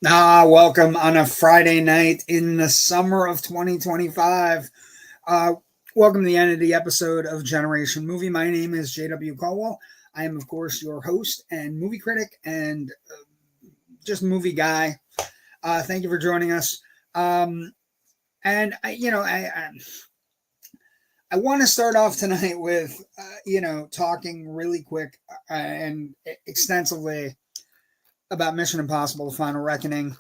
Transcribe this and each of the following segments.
Welcome on a Friday night in the summer of 2025. Uh, Welcome to the end of the episode of Generation Movie. My name is J.W. Colwell. I am, of course, your host and movie critic and just movie guy. Thank you for joining us. I want to start off tonight with, talking really quick and extensively about Mission Impossible: The Final Reckoning.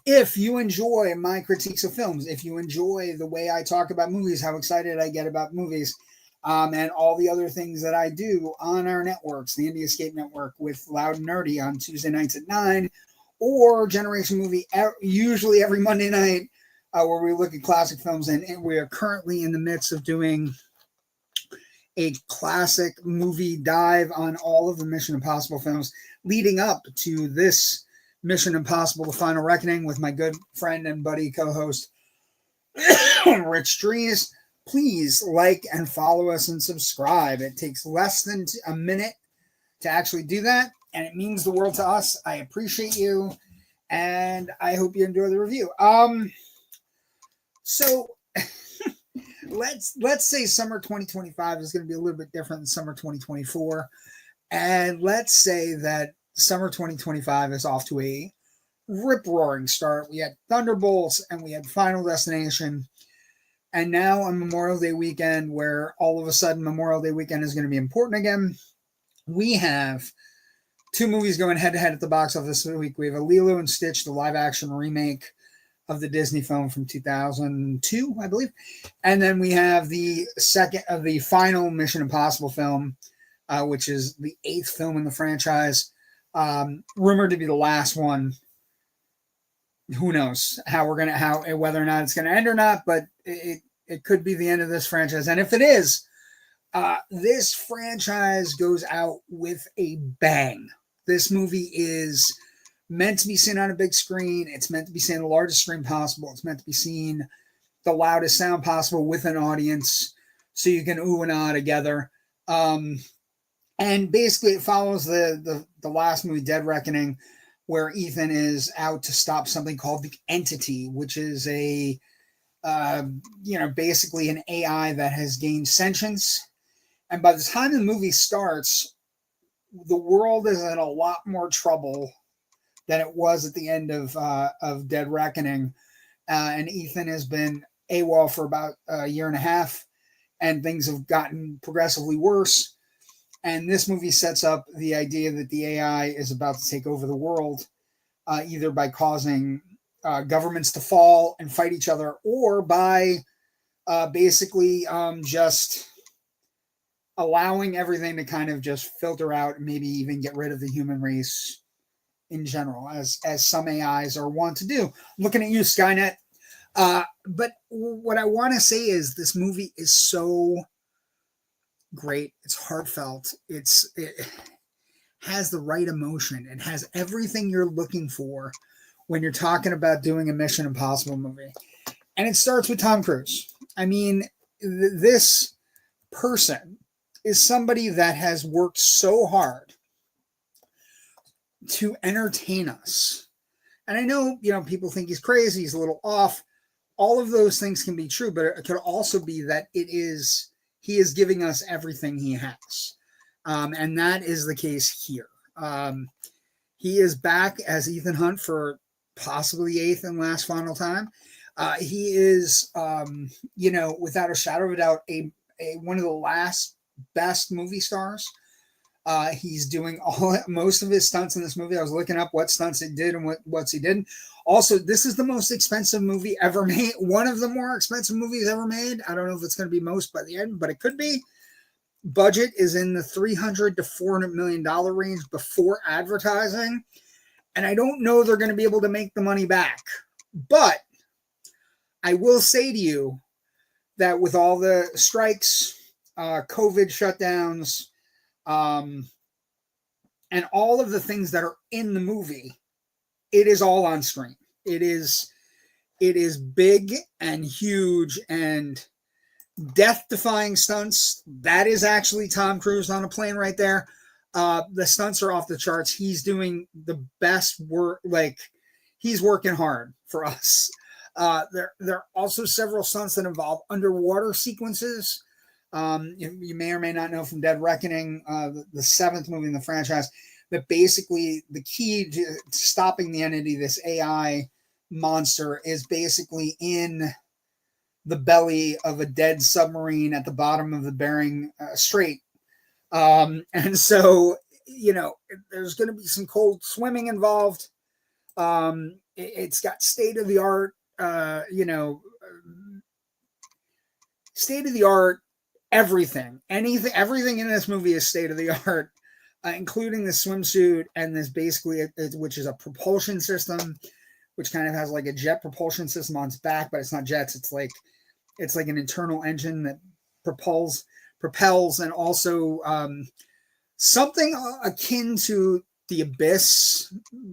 If you enjoy my critiques of films, if you enjoy the way I talk about movies, how excited I get about movies, and all the other things that I do on our networks, the Indie Escape Network with Loud and Nerdy on Tuesday nights at 9, or Generation Movie usually every Monday night, where we look at classic films, and we are currently in the midst of doing a classic movie dive on all of the Mission Impossible films leading up to this Mission Impossible: The Final Reckoning with my good friend and buddy co-host Rich Dries. Please like and follow us and subscribe. It takes less than a minute to actually do that, and it means the world to us. I appreciate you, and I hope you enjoy the review. So let's say summer 2025 is going to be a little bit different than summer 2024, and let's say that summer 2025 is off to a rip-roaring start. We had Thunderbolts and we had Final Destination, and now on Memorial Day weekend, where all of a sudden Memorial Day weekend is going to be important again, we have two movies going head-to-head at the box office this week. We have a Lilo and Stitch, the live-action remake of the Disney film from 2002, I believe. And then we have the second of the final Mission Impossible film, which is the 8th film in the franchise, rumored to be the last one. Who knows whether or not it's going to end or not, but it could be the end of this franchise. And if it is, this franchise goes out with a bang. This movie is meant to be seen on a big screen. It's meant to be seen on the largest screen possible. It's meant to be seen the loudest sound possible with an audience, so you can ooh and ah together. And basically, it follows the last movie, Dead Reckoning, where Ethan is out to stop something called the Entity, which is a basically an AI that has gained sentience. And by the time the movie starts, the world is in a lot more trouble than it was at the end of Dead Reckoning. And Ethan has been AWOL for about a year and a half, and things have gotten progressively worse. And this movie sets up the idea that the AI is about to take over the world, either by causing governments to fall and fight each other, or by basically just allowing everything to kind of just filter out and maybe even get rid of the human race in general, as some AIs are wont to do. Looking at you, Skynet. But what I want to say is this movie is so great. It's heartfelt. It has the right emotion. It has everything you're looking for when you're talking about doing a Mission Impossible movie. And it starts with Tom Cruise. I mean, this person is somebody that has worked so hard to entertain us. And I know, people think he's crazy, he's a little off. All of those things can be true, but it could also be that he is giving us everything he has. And that is the case here. He is back as Ethan Hunt for possibly the 8th and last final time. He is, without a shadow of a doubt, one of the last best movie stars. He's doing most of his stunts in this movie. I was looking up what stunts he did and what he didn't. Also, this is the most expensive movie ever made. One of the more expensive movies ever made. I don't know if it's going to be most by the end, but it could be. Budget is in the $300 to $400 million range before advertising. And I don't know they're going to be able to make the money back. But I will say to you that with all the strikes, COVID shutdowns, and all of the things that are in the movie, it is all on screen. It is big and huge and death-defying stunts. That is actually Tom Cruise on a plane right there. The stunts are off the charts. He's doing the best work, like he's working hard for us. There are also several stunts that involve underwater sequences. You may or may not know from Dead Reckoning, the seventh movie in the franchise, that basically the key to stopping the entity, this AI monster, is basically in the belly of a dead submarine at the bottom of the Bering Strait. And so, there's going to be some cold swimming involved. It's got state of the art, state of the art everything. Everything in this movie is state of the art, including the swimsuit and this basically, which is a propulsion system, which kind of has like a jet propulsion system on its back, but it's not jets. It's like an internal engine that propels, and also something akin to the Abyss,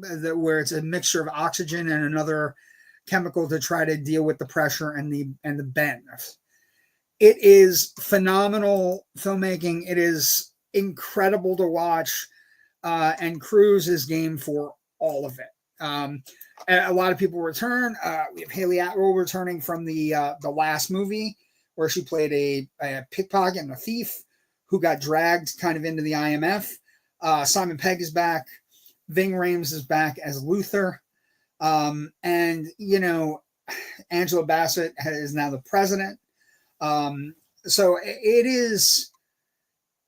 where it's a mixture of oxygen and another chemical to try to deal with the pressure and the bend. It is phenomenal filmmaking. It is incredible to watch, and Cruise is game for all of it. A lot of people return. We have Haley Atwell returning from the last movie, where she played a pickpocket and a thief who got dragged kind of into the IMF. Simon Pegg is back. Ving Rhames is back as Luther. And, Angela Bassett is now the president. So it is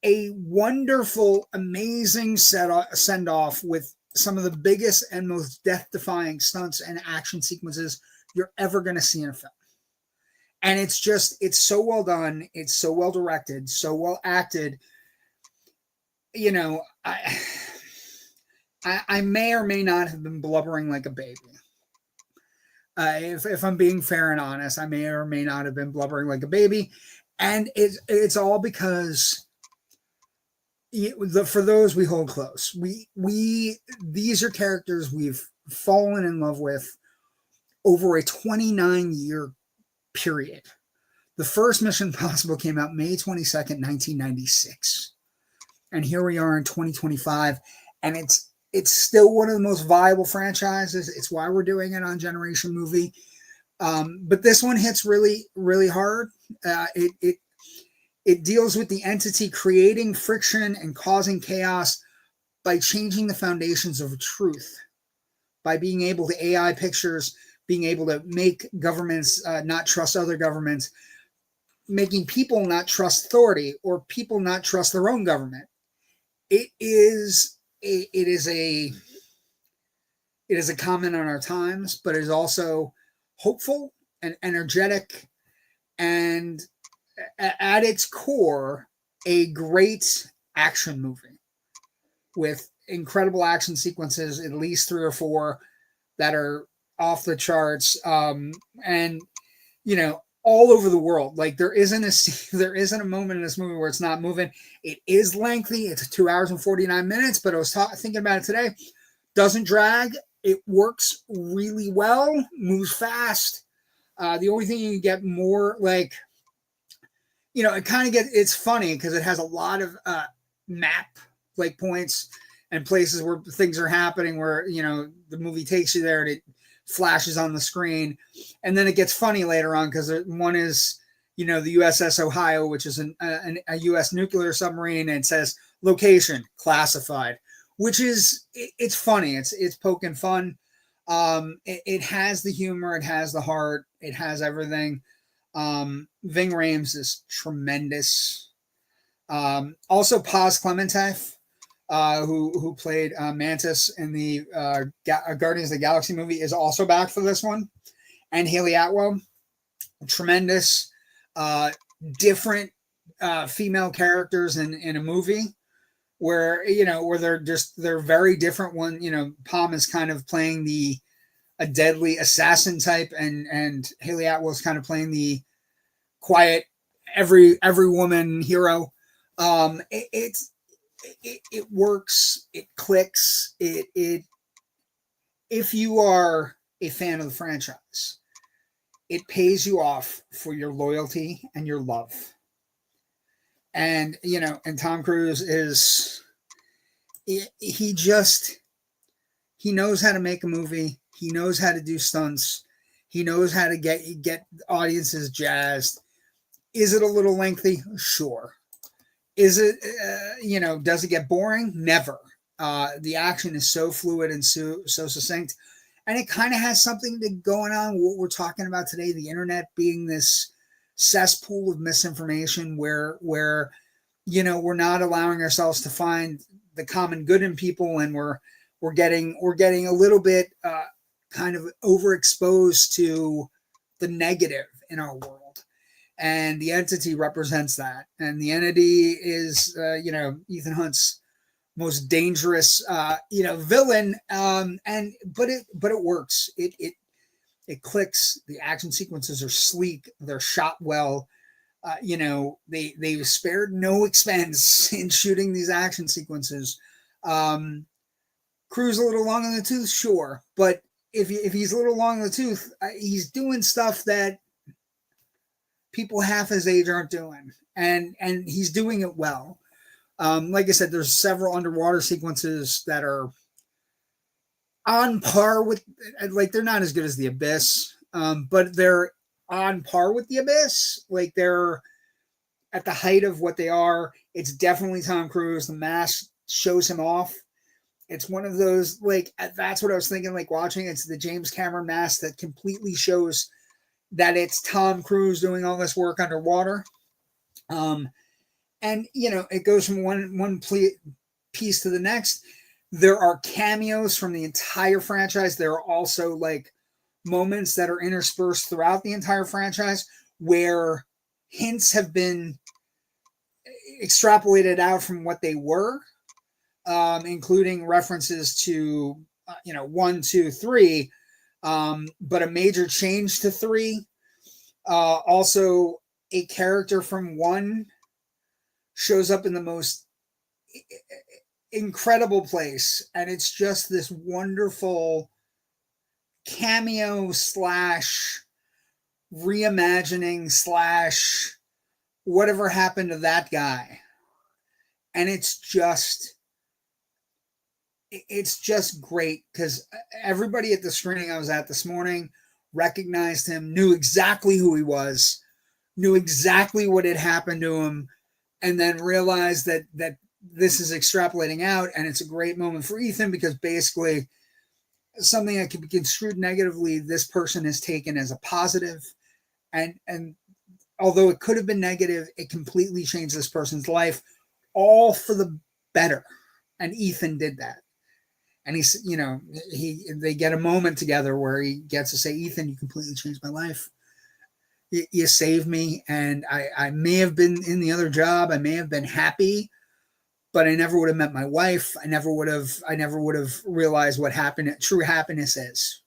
a wonderful, amazing send-off with some of the biggest and most death-defying stunts and action sequences you're ever going to see in a film. And it's so well done. It's so well directed, so well acted. I may or may not have been blubbering like a baby. If I'm being fair and honest, I may or may not have been blubbering like a baby. And it's all because for those we hold close. These are characters we've fallen in love with over a 29-year period. The first Mission Impossible came out May 22nd, 1996. And here we are in 2025, and it's still one of the most viable franchises. It's why we're doing it on Generation Movie. But this one hits really, really hard. It deals with the entity creating friction and causing chaos by changing the foundations of truth, by being able to AI pictures, being able to make governments not trust other governments, making people not trust authority or people not trust their own government. It is a comment on our times, but it is also hopeful and energetic, and at its core, a great action movie with incredible action sequences, at least 3 or 4 that are off the charts, and all over the world. Like there isn't a moment in this movie where it's not moving. It is lengthy. It's 2 hours and 49 minutes, but I was thinking about it today. Doesn't drag. It works really well. Moves fast. The only thing you can get more like, it kind of it's funny because it has a lot of map like points and places where things are happening where, the movie takes you there and it flashes on the screen. And then it gets funny later on because one is, the USS Ohio, which is a U.S. nuclear submarine, and it says location classified, which is, it's funny. It's poking fun. It has the humor. It has the heart. It has everything. Ving Rhames is tremendous. Also Paz Clemente, who played Mantis in the Guardians of the Galaxy movie, is also back for this one. And Haley Atwell, tremendous. Different female characters in a movie where they're very different. One, Palm is kind of playing a deadly assassin type, and Haley Atwell is kind of playing the quiet every woman hero. It works. It clicks. If you are a fan of the franchise, it pays you off for your loyalty and your love. And and Tom Cruise he knows how to make a movie. He knows how to do stunts. He knows how to get audiences jazzed. Is it a little lengthy? Sure. Is it, does it get boring? Never. The action is so fluid and so succinct. And it kind of has something going on what we're talking about today, the internet being this cesspool of misinformation where we're not allowing ourselves to find the common good in people, and we're getting a little bit kind of overexposed to the negative in our world. And the entity represents that. And the entity is, Ethan Hunt's most dangerous, villain. But it works. It clicks. The action sequences are sleek. They're shot well. They spared no expense in shooting these action sequences. Cruise a little long in the tooth, sure, but if he's a little long in the tooth, he's doing stuff that people half his age aren't doing, and he's doing it well. Like I said, there's several underwater sequences that are on par with, like, they're not as good as The Abyss, but they're on par with The Abyss. Like, they're at the height of what they are. It's definitely Tom Cruise. The mask shows him off. It's one of those, like, that's what I was thinking, like, watching. It's the James Cameron mask that completely shows that it's Tom Cruise doing all this work underwater. And, it goes from one piece to the next. There are cameos from the entire franchise. There are also, like, moments that are interspersed throughout the entire franchise where hints have been extrapolated out from what they were, including references to, 1, 2, 3, but a major change to 3. Also, a character from 1 shows up in the most incredible place, and it's just this wonderful cameo slash reimagining slash whatever happened to that guy. And it's just great because everybody at the screening I was at this morning recognized him, knew exactly who he was, knew exactly what had happened to him, and then realized that this is extrapolating out. And it's a great moment for Ethan because basically something that could be construed negatively, this person is taken as a positive. And although it could have been negative, it completely changed this person's life, all for the better. And Ethan did that. And he's, they get a moment together where he gets to say, Ethan, you completely changed my life. You saved me. And I may have been in the other job. I may have been happy, but I never would have met my wife. I never would have realized what true happiness is.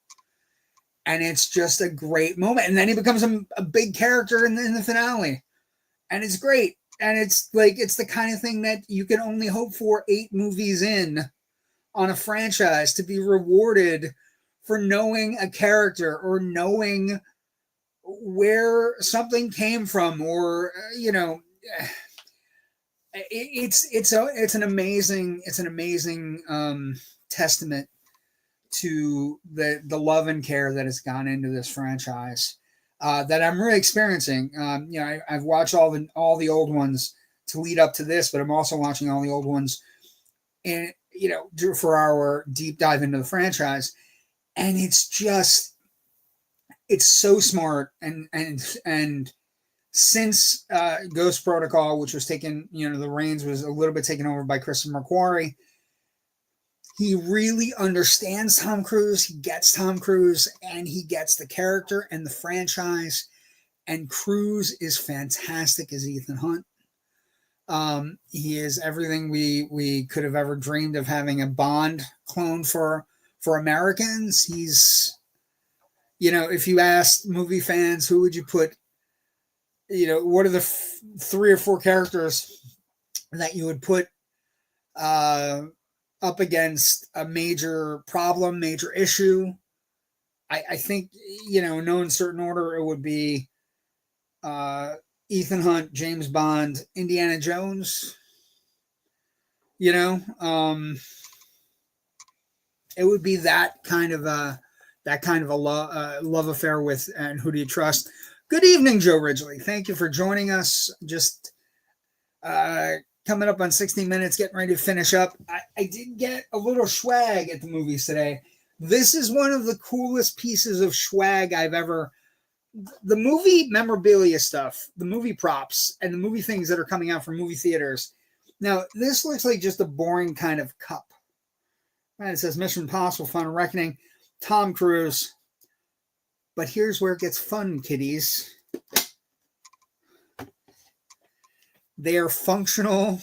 And it's just a great moment. And then he becomes a big character in the finale. And it's great. And it's like, it's the kind of thing that you can only hope for 8 movies in on a franchise, to be rewarded for knowing a character or knowing where something came from, or, it's an amazing testament to the love and care that has gone into this franchise, that I'm really experiencing. I've watched all the old ones to lead up to this, but I'm also watching all the old ones and for our deep dive into the franchise. And it's so smart. And since Ghost Protocol, which was taken, the reins was a little bit taken over by Christopher McQuarrie, he really understands Tom Cruise. He gets Tom Cruise, and he gets the character and the franchise. And Cruise is fantastic as Ethan Hunt. He is everything we could have ever dreamed of having a Bond clone for Americans. He's, if you asked movie fans, who would you put, what are the 3 or 4 characters that you would put up against a major problem, major issue? I think, no in certain order, it would be Ethan Hunt, James Bond, Indiana Jones. It would be that kind of that kind of a love affair with And Who Do You Trust? Good evening, Joe Ridgely. Thank you for joining us. Just coming up on 60 minutes, getting ready to finish up. I did get a little swag at the movies today. This is one of the coolest pieces of swag I've ever. The movie memorabilia stuff, the movie props, and the movie things that are coming out from movie theaters. Now, this looks like just a boring kind of cup. And it says Mission Impossible: Final Reckoning, Tom Cruise. But here's where it gets fun, kiddies. They are functional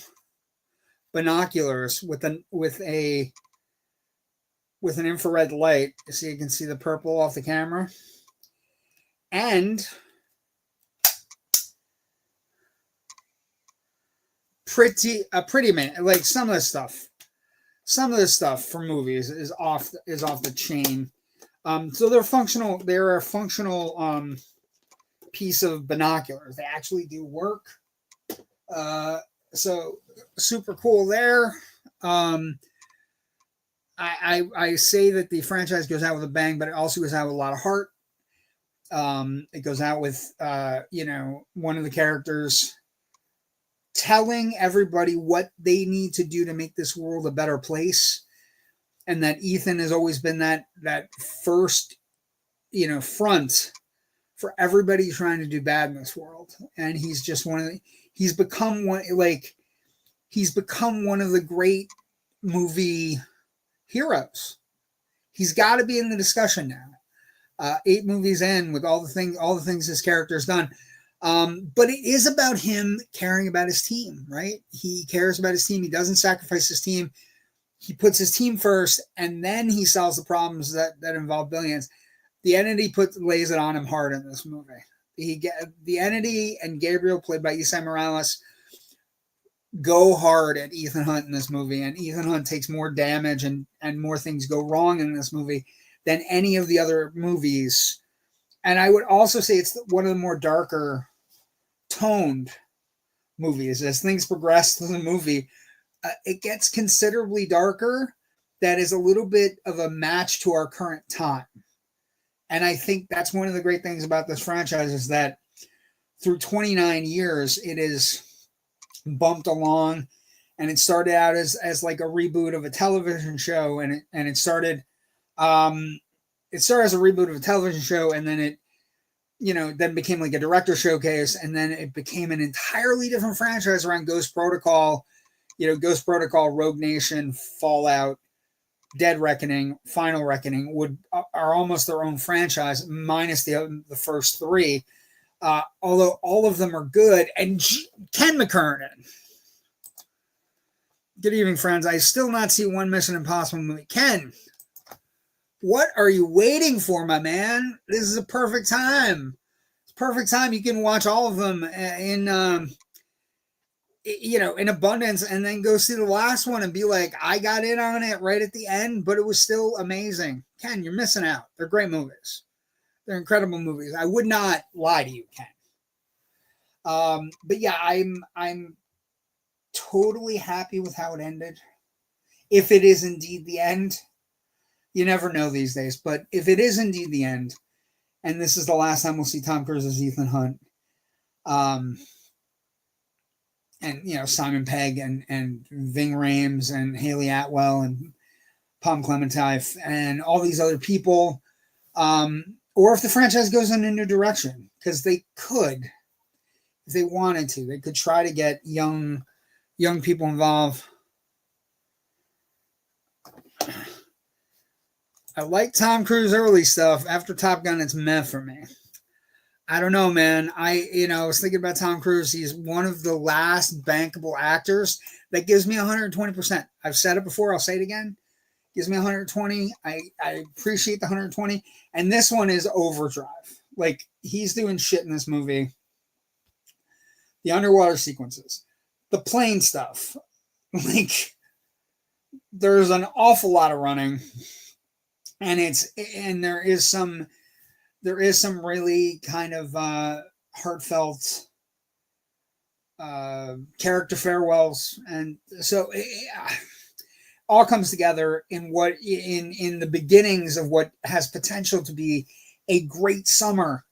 binoculars with an infrared light. So you can see the purple off the camera. And pretty man. Like some of the stuff for movies is off the chain. So they're functional. They're a functional piece of binoculars. They actually do work. So super cool there. I say that the franchise goes out with a bang, but it also goes out with a lot of heart. It goes out with one of the characters telling everybody what they need to do to make this world a better place, and that Ethan has always been that first front for everybody trying to do bad in this world. And he's just he's become one of the great movie heroes. He's got to be in the discussion now. 8 movies in, with all the things his character's done. But it is about him caring about his team, right? He cares about his team. He doesn't sacrifice his team. He puts his team first, and then he solves the problems that involve billions. The Entity lays it on him hard in this movie. The Entity and Gabriel, played by Isai Morales, go hard at Ethan Hunt in this movie, and Ethan Hunt takes more damage and more things go wrong in this movie than any of the other movies. And I would also say it's one of the more darker toned movies. As things progress through the movie, it gets considerably darker. That is a little bit of a match to our current time. And I think that's one of the great things about this franchise, is that through 29 years, it is bumped along, and it started out as like a reboot of a television show, and it started as a reboot of a television show, and then it then became like a director showcase, and then it became an entirely different franchise around Ghost Protocol. Ghost Protocol, Rogue Nation, Fallout, Dead Reckoning, Final Reckoning are almost their own franchise, minus the first 3. Although all of them are good. And Ken McKernan. Good evening, friends. I still not see one Mission Impossible movie. Ken, what are you waiting for, my man? This is a perfect time. It's a perfect time. You can watch all of them in abundance, and then go see the last one and be like, I got in on it right at the end, but it was still amazing. Ken, you're missing out. They're great movies. They're incredible movies. I would not lie to you, Ken. But yeah, I'm totally happy with how it ended. If it is indeed the end, you never know these days. But if it is indeed the end, and this is the last time we'll see Tom Cruise as Ethan Hunt, and Simon Pegg and Ving Rhames and Haley Atwell and Palm Clementine and all these other people, or if the franchise goes in a new direction, because they could, if they wanted to, they could try to get young people involved. I like Tom Cruise early stuff. After Top Gun, it's meh for me. I don't know, man. I was thinking about Tom Cruise. He's one of the last bankable actors that gives me 120%. I've said it before. I'll say it again. Gives me 120. I appreciate the 120. And this one is overdrive. Like, he's doing shit in this movie. The underwater sequences, the plane stuff. Like, there's an awful lot of running, and there is some really kind of heartfelt character farewells, and so all comes together in the beginnings of what has potential to be a great summer.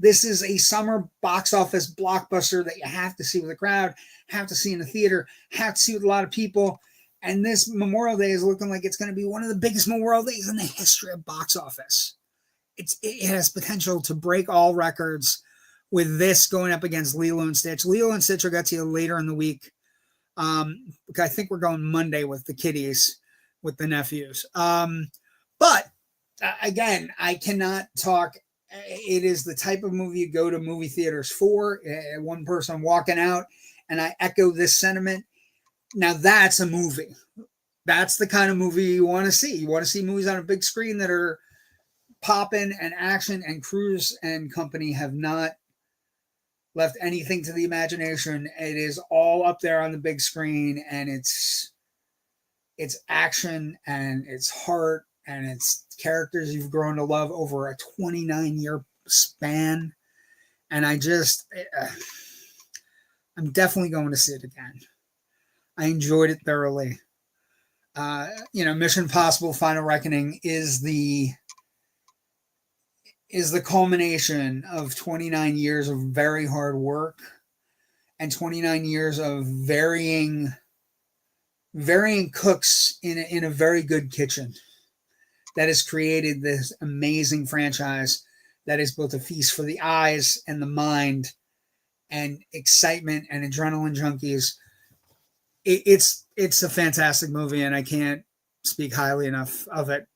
This is a summer box office blockbuster that you have to see with a crowd, have to see in the theater, have to see with a lot of people. And this Memorial Day is looking like it's going to be one of the biggest Memorial Days in the history of box office. It has potential to break all records with this going up against Lilo and Stitch. Lilo and Stitch will get to you later in the week. I think we're going Monday with the kiddies, with the nephews. But again, I cannot talk. It is the type of movie you go to movie theaters for. One person walking out, and I echo this sentiment. Now that's a movie. That's the kind of movie you want to see. You want to see movies on a big screen that are popping, and action, and Cruise and company have not left anything to the imagination. It is all up there on the big screen, and it's action, and it's heart, and it's characters you've grown to love over a 29-year span. And I'm definitely going to see it again. I enjoyed it thoroughly. Mission Impossible Final Reckoning is the culmination of 29 years of very hard work and 29 years of varying cooks in a very good kitchen that has created this amazing franchise that is both a feast for the eyes and the mind, and excitement and adrenaline junkies. It's a fantastic movie, and I can't speak highly enough of it.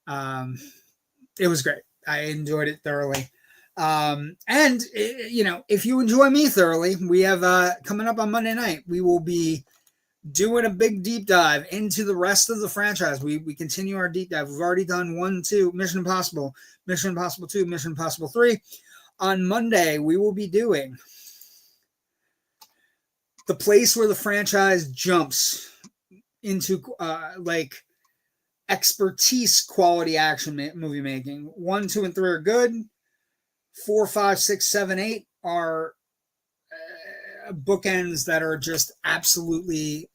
It was great. I enjoyed it thoroughly. If you enjoy me thoroughly, we have coming up on Monday night, we will be doing a big deep dive into the rest of the franchise. We continue our deep dive. We've already done 1, 2, Mission Impossible, Mission Impossible 2, Mission Impossible 3. On Monday, we will be doing the place where the franchise jumps into expertise quality action movie making. 1, 2, and 3 are good. 4, 5, 6, 7, 8 are bookends that are just absolutely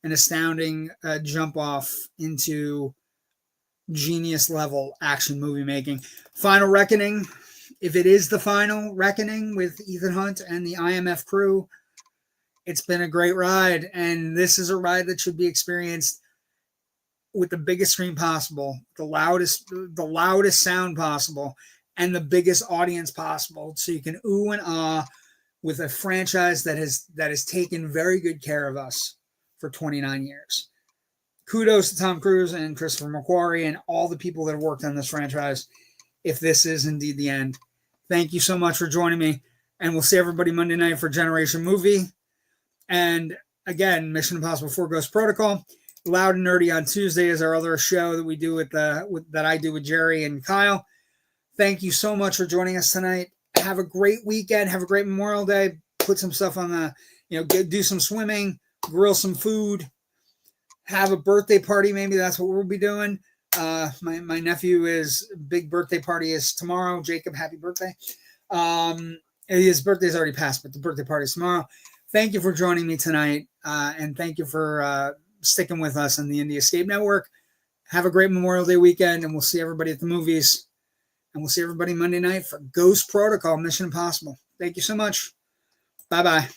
an astounding jump off into genius level action movie making. Final Reckoning, if it is the final reckoning with Ethan Hunt and the IMF crew, it's been a great ride, and this is a ride that should be experienced with the biggest screen possible, the loudest sound possible, and the biggest audience possible, so you can ooh and ah with a franchise that has taken very good care of us for 29 years. Kudos to Tom Cruise and Christopher McQuarrie and all the people that have worked on this franchise, if this is indeed the end. Thank you so much for joining me, and we'll see everybody Monday night for Generation Movie. And again, Mission Impossible 4 Ghost Protocol. Loud and Nerdy on Tuesday is our other show that we do that I do with Jerry and Kyle. Thank you so much for joining us tonight. Have a great weekend. Have a great Memorial Day. Put some stuff on do some swimming, grill some food, have a birthday party. Maybe that's what we'll be doing. My nephew's big birthday party is tomorrow. Jacob, happy birthday. His birthday's already passed, but the birthday party is tomorrow. Thank you for joining me tonight. And thank you for sticking with us on the Indie Escape Network. Have a great Memorial Day weekend, and we'll see everybody at the movies. And we'll see everybody Monday night for Ghost Protocol Mission Impossible. Thank you so much. Bye-bye.